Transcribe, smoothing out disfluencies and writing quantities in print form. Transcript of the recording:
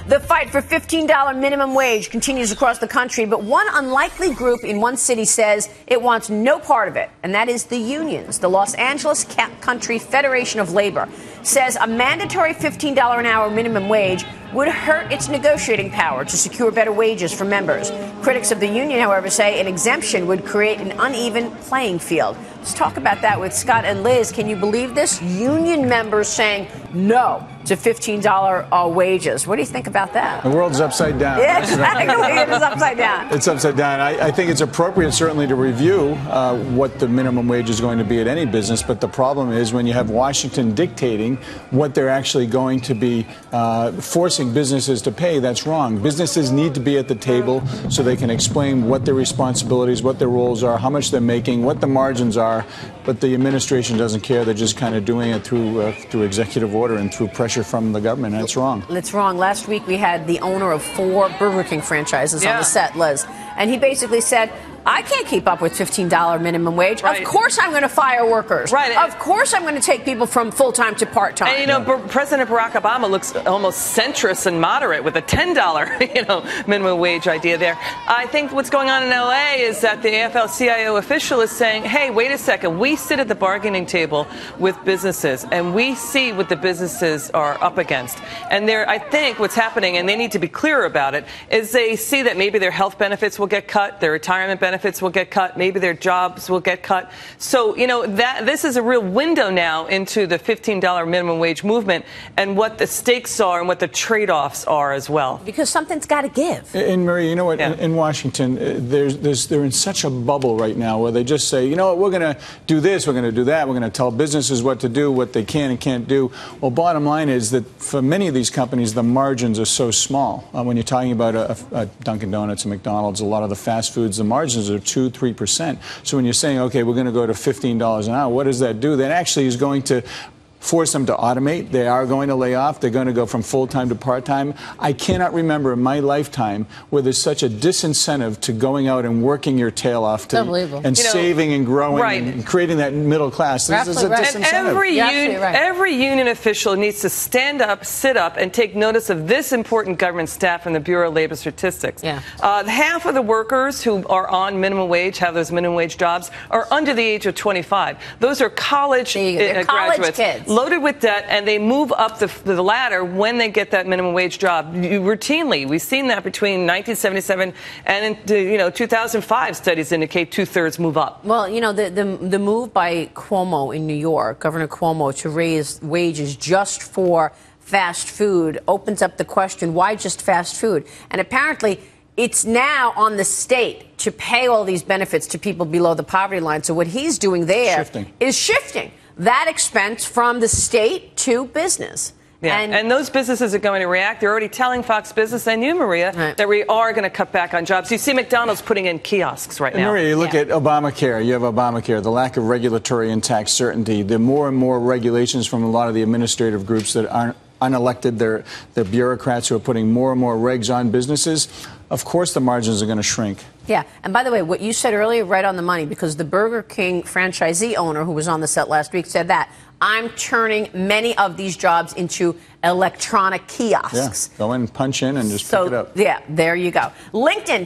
The fight for $15 minimum wage continues across the country, but one unlikely group in one city says it wants no part of it, and that is the unions. The Los Angeles Country Federation of Labor says a mandatory $15 an hour minimum wage would hurt its negotiating power to secure better wages for members. Critics of the union, however, say an exemption would create an uneven playing field. Let's talk about that with Scott and Liz. Can you believe this? Union members saying no to $15 wages. What do you think about that? The world's upside down. Yeah, exactly. It is upside down. It's upside down. I think it's appropriate, certainly, to review what the minimum wage is going to be at any business. But the problem is when you have Washington dictating what they're actually going to be forcing businesses to pay, that's wrong. Businesses need to be at the table so they can explain what their responsibilities, what their roles are, how much they're making, what the margins are. But the administration doesn't care. They're just kind of doing it through executive order and through pressure from the government, and it's wrong. It's wrong. Last week we had the owner of 4 Burger King franchises on the set, Liz, and he basically said, I can't keep up with $15 minimum wage. Right. Of course I'm going to fire workers. Right. Of course I'm going to take people from full-time to part-time. And, President Barack Obama looks almost centrist and moderate with a $10, minimum wage idea there. I think what's going on in L.A. is that the AFL-CIO official is saying, hey, wait a second. We sit at the bargaining table with businesses, and we see what the businesses are up against. And I think what's happening, and they need to be clear about it, is they see that maybe their health benefits will get cut, their retirement benefits will get cut, maybe their jobs will get cut. So, this is a real window now into the $15 minimum wage movement and what the stakes are and what the trade-offs are as well. Because something's got to give. And Marie, you know what? Yeah. In Washington, they're in such a bubble right now where they just say, you know what, we're going to do this, we're going to do that, we're going to tell businesses what to do, what they can and can't do. Well, bottom line is that for many of these companies, the margins are so small. When you're talking about a Dunkin' Donuts, a MacDonald's, a lot of the fast foods, the margins are 2-3%. So when you're saying, okay, we're going to go to $15 an hour, what does that do? That actually is going to force them to automate. They are going to lay off. They're going to go from full-time to part-time. I cannot remember in my lifetime where there's such a disincentive to going out and working your tail off and saving and growing and creating that middle class. This is a disincentive. And every union official needs to stand up, sit up, and take notice of this important government staff from the Bureau of Labor Statistics. Yeah. Half of the workers who are on minimum wage, have those minimum wage jobs, are under the age of 25. Those are college graduates. Kids. Loaded with debt, and they move up the ladder when they get that minimum wage job. Routinely, we've seen that between 1977 and 2005. Studies indicate 2/3 move up. Well, the move by Cuomo in New York, Governor Cuomo, to raise wages just for fast food opens up the question: why just fast food? And apparently, it's now on the state to pay all these benefits to people below the poverty line. So what he's doing there is shifting that expense from the state to business. Yeah. And those businesses are going to react. They're already telling Fox Business and you, Maria, that we are going to cut back on jobs. You see McDonald's putting in kiosks right now. Maria, you look at Obamacare. You have Obamacare, the lack of regulatory and tax certainty, the more and more regulations from a lot of the administrative groups that aren't unelected. They're bureaucrats who are putting more and more regs on businesses. Of course the margins are going to shrink. Yeah. And by the way, what you said earlier, right on the money, because the Burger King franchisee owner who was on the set last week said that I'm turning many of these jobs into electronic kiosks. Yeah. Go in, punch in, and just pick it up. Yeah, there you go. LinkedIn.